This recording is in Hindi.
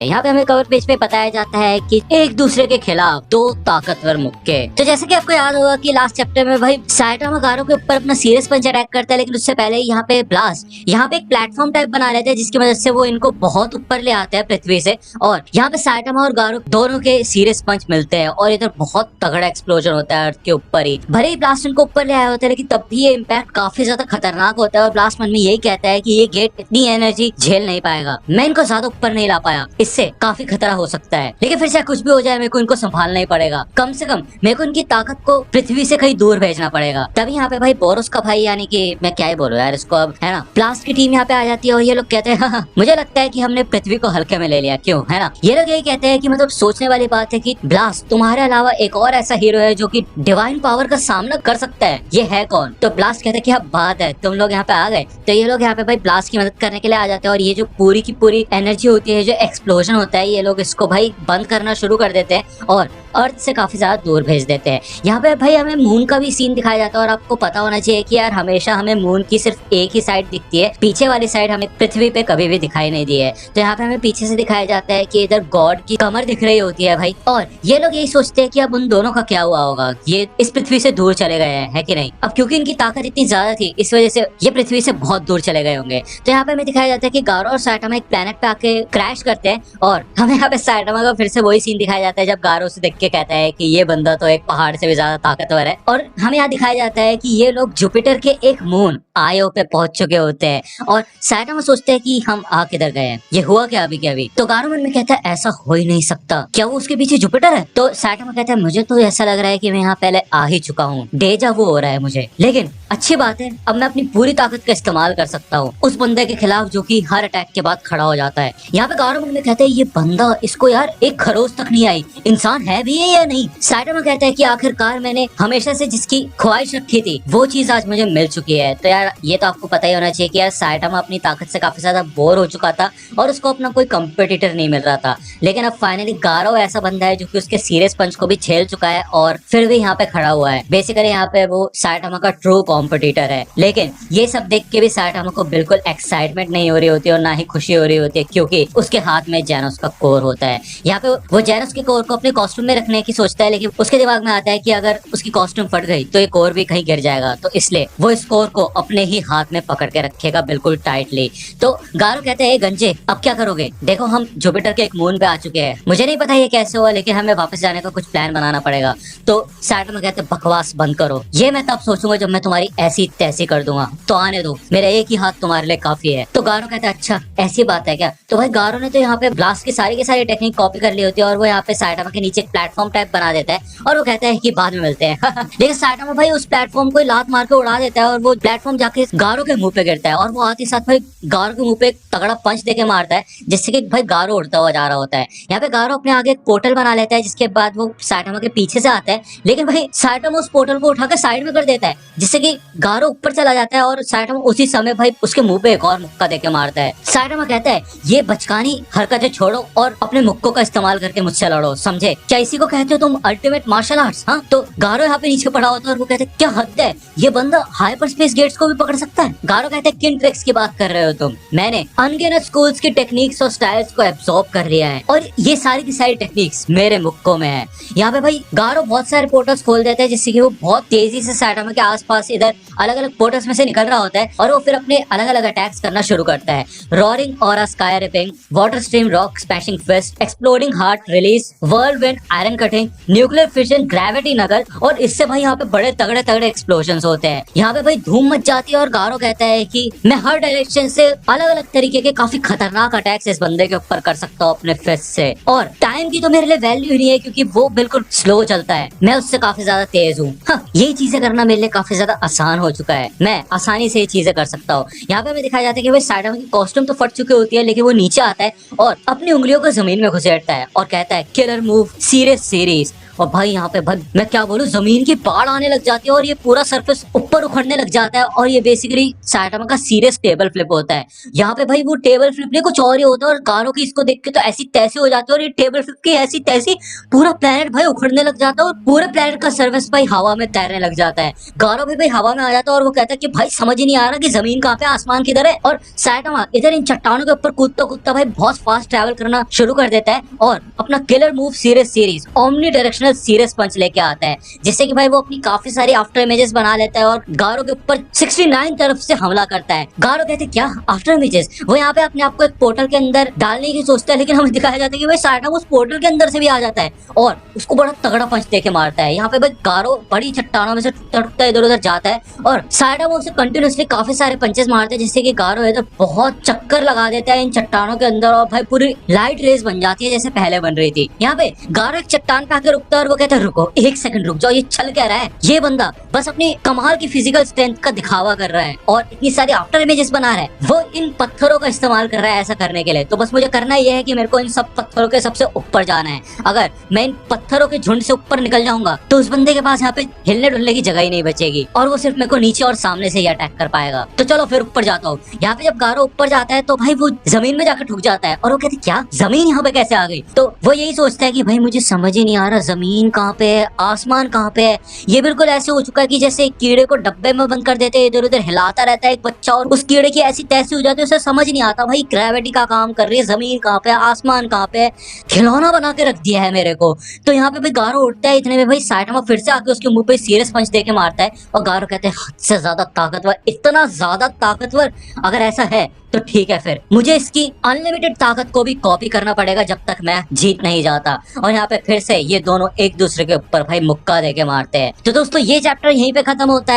यहाँ पे हमें कवर पेज पे बताया जाता है कि एक दूसरे के खिलाफ दो ताकतवर मुक्के। तो जैसे कि आपको याद होगा कि लास्ट चैप्टर में भाई साइटामा गारो के ऊपर अपना सीरियस पंच अटैक करता है, लेकिन उससे पहले यहाँ पे ब्लास्ट यहाँ पे एक प्लेटफॉर्म टाइप बना लेते हैं जिसकी मदद से वो इनको बहुत ऊपर ले आते हैं पृथ्वी से। और यहाँ पे साइटामा और गारो दोनों के सीरियस पंच मिलते हैं और इधर बहुत तगड़ा एक्सप्लोजन होता है अर्थ के ऊपर ही। भले ही ब्लास्ट इनको ऊपर ले आया होता है, लेकिन तब भी ये इम्पैक्ट काफी ज्यादा खतरनाक होता है और ब्लास्ट मन में यही कहता है कि ये गेट इतनी एनर्जी झेल नहीं पाएगा, मैं इनको ज्यादा ऊपर नहीं ला पाया, इससे काफी खतरा हो सकता है। लेकिन फिर चाहे कुछ भी हो जाए मेरे को इनको संभालना ही पड़ेगा, कम से कम मेरे को इनकी ताकत को पृथ्वी से कहीं दूर भेजना पड़ेगा। तभी यहाँ पे भाई बोरोस का भाई यानी कि मैं क्या ही बोलूं यार इसको, अब है ना, ब्लास्ट की टीम यहाँ पे आ जाती है और ये लोग कहते हैं हाँ, मुझे लगता है कि हमने पृथ्वी को हल्के में ले लिया, क्यों, है ना। ये लोग यही कहते हैं कि मतलब सोचने वाली बात है कि ब्लास्ट तुम्हारे अलावा एक और ऐसा हीरो है जो कि डिवाइन पावर का सामना कर सकता है, ये है कौन। तो ब्लास्ट कहते हैं कि अब बात है तुम लोग यहाँ पे आ गए। तो ये लोग यहाँ पे भाई ब्लास्ट की मदद करने के लिए आ जाते हैं और ये जो पूरी की पूरी एनर्जी होती है, जो एक्सप्लोजन होता है, ये लोग इसको भाई बंद करना शुरू कर देते हैं और अर्थ से काफी ज्यादा दूर भेज देते हैं। यहाँ पे भाई हमें मून का भी सीन दिखाया जाता है और आपको पता होना चाहिए कि यार हमेशा हमें मून की सिर्फ एक ही साइड दिखती है, पीछे वाली साइड हमें पृथ्वी पे कभी भी दिखाई नहीं दी है। तो यहाँ पे हमें पीछे से दिखाया जाता है कि इधर गॉड की कमर दिख रही होती है भाई, और ये लोग यही सोचते हैं कि अब उन दोनों का क्या हुआ होगा, ये इस पृथ्वी से दूर चले गए हैं, है कि नहीं। अब क्योंकि इनकी ताकत इतनी ज्यादा थी इस वजह से ये पृथ्वी से बहुत दूर चले गए होंगे। तो यहाँ पे हमें दिखाया जाता है कि गारो और साइटामा एक प्लेनेट पे आके क्रैश करते हैं और हमें यहाँ पे साइटामा का फिर से वही सीन दिखाया जाता है जब गारो से देख के कहता है कि ये बंदा तो एक पहाड़ से भी ज्यादा ताकतवर है। और हमें यहाँ दिखाया जाता है कि ये लोग जुपिटर के एक मून आयो पे पहुंच चुके होते हैं और साइटामा सोचते हैं कि हम आ किधर गए हैं, ये हुआ क्या अभी के अभी। तो गारो मन में कहता है ऐसा हो ही नहीं सकता, क्या वो उसके पीछे जुपिटर है। तो साइटामा कहता है मुझे तो ऐसा लग रहा है कि मैं यहाँ पहले आ ही चुका हूँ, डेजा वो हो रहा है मुझे, लेकिन अच्छी बात है अब मैं अपनी पूरी ताकत का इस्तेमाल कर सकता हूँ उस बंदे के खिलाफ जो कि हर अटैक के बाद खड़ा हो जाता है। यहाँ पे गारो मन में कहते हैं ये बंदा, इसको यार एक खरोच तक नहीं आई, इंसान है भी है या नहीं। साइटामा कहता है कि आखिरकार मैंने हमेशा से जिसकी ख्वाहिश रखी थी वो चीज आज मुझे मिल चुकी है। तो यार ये तो आपको पता ही होना चाहिए कि यार साइटामा अपनी ताकत से काफी ज्यादा बोर हो चुका था और उसको अपना कोई कंपटीटर नहीं मिल रहा था, लेकिन अब फाइनली गारो ऐसा बंदा है जो कि उसके सीरियस पंच को भी झेल चुका है और फिर भी यहाँ पे खड़ा हुआ है। बेसिकली यहाँ पे वो साइटामा का ट्रू कॉम्पिटिटर है। लेकिन ये सब देख के भी साइटामा को बिल्कुल एक्साइटमेंट नहीं हो रही होती और ना ही खुशी हो रही होती है, क्योंकि उसके हाथ में जेनोस का कोर होता है। यहाँ पे वो जेनोस के कोर को अपने कॉस्ट्यूम में रखने की सोचता है, लेकिन उसके दिमाग में आता है कि अगर उसकी कॉस्ट्यूम फट गई तो ये कोर भी कहीं गिर जाएगा, तो इसलिए वो इस कोर को अपने ही हाथ में पकड़ के रखेगा बिल्कुल टाइटली। तो गारो कहते हैं गंजे अब क्या करोगे, देखो हम जुपिटर के एक मून पे आ चुके हैं, मुझे नहीं पता ये कैसे हुआ लेकिन हमें वापस जाने का कुछ प्लान बनाना पड़ेगा। तो साइटामा कहते हैं बकवास बंद करो, ये मैं तब सोचूंगा जब मैं तुम्हारी ऐसी तैसी कर दूंगा, तो आने दो, मेरा एक ही हाथ तुम्हारे लिए काफी है। तो गारो कहता है अच्छा ऐसी बात है क्या। तो भाई गारो ने तो यहाँ पे ब्लास्ट की सारी टेक्निक कॉपी कर ली होती है और वो यहाँ पे साइटामा के नीचे एक प्लेटफॉर्म टाइप बना देता है और वो कहता है कि बाद में मिलते हैं लेकिन साइटामा भाई उस प्लेटफॉर्म को लात मार के उड़ा देता है और वो प्लेटफॉर्म जाके गारो के मुंह पे गिरता है और वो आते साथ भाई गारो के मुंह पे एक तगड़ा पंच देके मारता है जिससे कि भाई गारो उड़ता हुआ जा रहा होता है। यहाँ पे गारो अपने आगे एक पोर्टल बना लेता है जिसके बाद वो साइटामा के पीछे से आता है, लेकिन भाई साइटामा उस पोर्टल को उठाकर साइड में कर देता है जिससे कि गारो ऊपर चला जाता है और साइटामा उसी समय भाई उसके मुंह पे एक और मुक्का देके मारता है। साइटामा कहता है ये बचकानी हरकतें छोड़ो और अपने मुक्कों का इस्तेमाल करके मुझसे लड़ो, समझे, क्या इसी को कहते हो तुम अल्टीमेट मार्शल आर्ट्स। हाँ, तो गारो यहाँ पे नीचे पड़ा होता है और वो कहते हैं क्या हद है, ये बंदा हाइपर स्पेस गेट्स को भी पकड़ सकता है। गारो कहते हैं किन ट्रिक्स की बात कर रहे हो तुम, मैंने अनगिनत स्कूल्स की टेक्निक्स और स्टाइल्स को एब्सॉर्ब कर लिया है और ये सारी की सारी टेक्निक्स मेरे मुक्कों में है। यहाँ पे भाई गारो बहुत सारे पोर्टल्स खोल देते हैं जिससे कि वो बहुत तेजी से साइटामा के आसपास इधर अलग अलग पोर्टल्स में से निकल रहा होता है और वो फिर अपने अलग अलग अटैक्स करना शुरू करता है। Roaring aura sky ripping, water stream rock smashing fist, exploding heart release, world wind iron cutting, nuclear fission, gravity knuckle, और इससे भाई यहाँ पे बड़े तगड़े तगड़े एक्सप्लोजन्स होते हैं। यहाँ पे भाई धूम मच जाती है और गारो कहता है कि मैं हर डायरेक्शन से अलग अलग तरीके के काफी खतरनाक अटैक्स इस बंदे के ऊपर कर सकता हूँ अपने फिस्ट से, और टाइम की तो मेरे लिए वैल्यू ही नहीं है क्योंकि वो बिल्कुल स्लो चलता है, मैं उससे काफी ज्यादा तेज हूँ। हाँ, यही चीजें करना मेरे लिए काफी ज्यादा आसान हो चुका है, मैं आसानी से ये चीजें कर सकता हूँ। यहाँ पे हमें दिखाया जाता है कि भाई साइटामा की कॉस्ट्यूम तो फट चुकी होती है लेकिन वो नीचे आता है और अपनी उंगलियों को जमीन में घुसेड़ता है और कहता है किलर मूव सीरियस सीरीज, और भाई यहाँ पे भाई मैं क्या बोलूं, जमीन की बाढ़ आने लग जाती है और ये पूरा सरफेस ऊपर उखड़ने लग जाता है। और ये बेसिकली साइटामा का सीरियस टेबल फ्लिप होता है। यहाँ पे भाई वो टेबल फ्लिप नहीं कुछ और ही होता है, और गारो की इसको देख के तो ऐसी तैसी हो जाती है, और ये टेबल फ्लिप की ऐसी तैसी पूरा प्लेनेट भाई उखड़ने लग जाता है और पूरे प्लेनेट का सर्फेस भाई हवा में तैरने लग जाता है। गारो भी भाई हवा में आ जाता है और वो कहता है कि भाई समझ ही नहीं आ रहा कि जमीन कहाँ पे आसमान किधर है। और साइटामा इधर इन चट्टानों के ऊपर कूदता कूदता भाई बहुत फास्ट ट्रैवल करना शुरू कर देता है और अपना killer move series omni directional serious punch लेके आता है, जिससे कि भाई वो अपनी काफी सारी आफ्टर इमेजेस बना लेता है और गारो के ऊपर 69 तरफ से हमला करता है। गारो कहते हैं क्या आफ्टर इमेजेस, वो यहाँ पे अपने आप को एक पोर्टल के अंदर डालने की सोचता है, लेकिन हमें दिखाया जाता है कि भाई साइटामा उस पोर्टल के अंदर से भी आ जाता है और उसको बड़ा तगड़ा पंच देके मारता है। यहाँ पे भाई गारो बड़ी चट्टानों में से टूटता टूटता इधर उधर जाता है और साइटामा उसे कंटिन्यूसली काफी सारे पंचेस मारते हैं, जिससे कि गारो इधर बहुत चक्कर लगा देता है इन चट्टानों के अंदर और भाई पूरी लाइट रेस बन जाती है जैसे पहले बन रही थी। यहाँ पे गारो एक चट्टान पे आकर रुकता है और वो कहता है रुको एक सेकंड रुक जाओ, ये चल क्या रहा है, ये बंदा बस अपनी कमाल की फिजिकल स्ट्रेंथ का दिखावा कर रहा है और इतनी सारी आफ्टर इमेजेस बना रहा है, वो इन पत्थरों का इस्तेमाल कर रहा है ऐसा करने के लिए। तो बस मुझे करना ये है कि मेरे को इन सब पत्थरों के सबसे ऊपर जाना है। अगर मैं इन पत्थरों के झुंड से ऊपर निकल जाऊंगा तो उस बंदे के पास यहाँ पे हिलने डुलने की जगह ही नहीं बचेगी और वो सिर्फ मेरे को नीचे और सामने से ही अटैक कर पाएगा। तो चलो फिर ऊपर जाता हूँ। यहाँ पे जब गारो ऊपर जाता है तो भाई वो जमीन में जाकर ठुक जाता है और वो कहते क्या जमीन यहाँ पे कैसे आ गई। तो वो यही सोचता है कि भाई मुझे समझ ही नहीं आ रहा जमीन कहाँ पे है आसमान कहाँ पे है। ये बिल्कुल ऐसे हो चुका है कि जैसे कीड़े को डब्बे में बंद कर देते इधर उधर हिलाता रहता है एक बच्चा और उस कीड़े की ऐसी तैसी हो जाती है उसे समझ नहीं आता भाई ग्रेविटी का काम कर रही है, जमीन कहाँ पे आसमान कहाँ पे, खिलौना बना के रख दिया है मेरे को। तो यहाँ पे भाई गारो उठता है, इतने में भाई साइटामा फिर से आके उसके मुंह पे सीरियस पंच देके मारता है और गारो कहते हैं हद से ज्यादा ताकतवर, इतना ज्यादा ताकतवर, अगर ऐसा है तो ठीक है फिर मुझे इसकी अनलिमिटेड ताकत को भी कॉपी करना पड़ेगा जब तक मैं जीत नहीं जाता। और यहाँ पे फिर से ये दोनों एक दूसरे के ऊपर भाई मुक्का देके मारते हैं। तो दोस्तों ये चैप्टर यहीं पे खत्म होता है।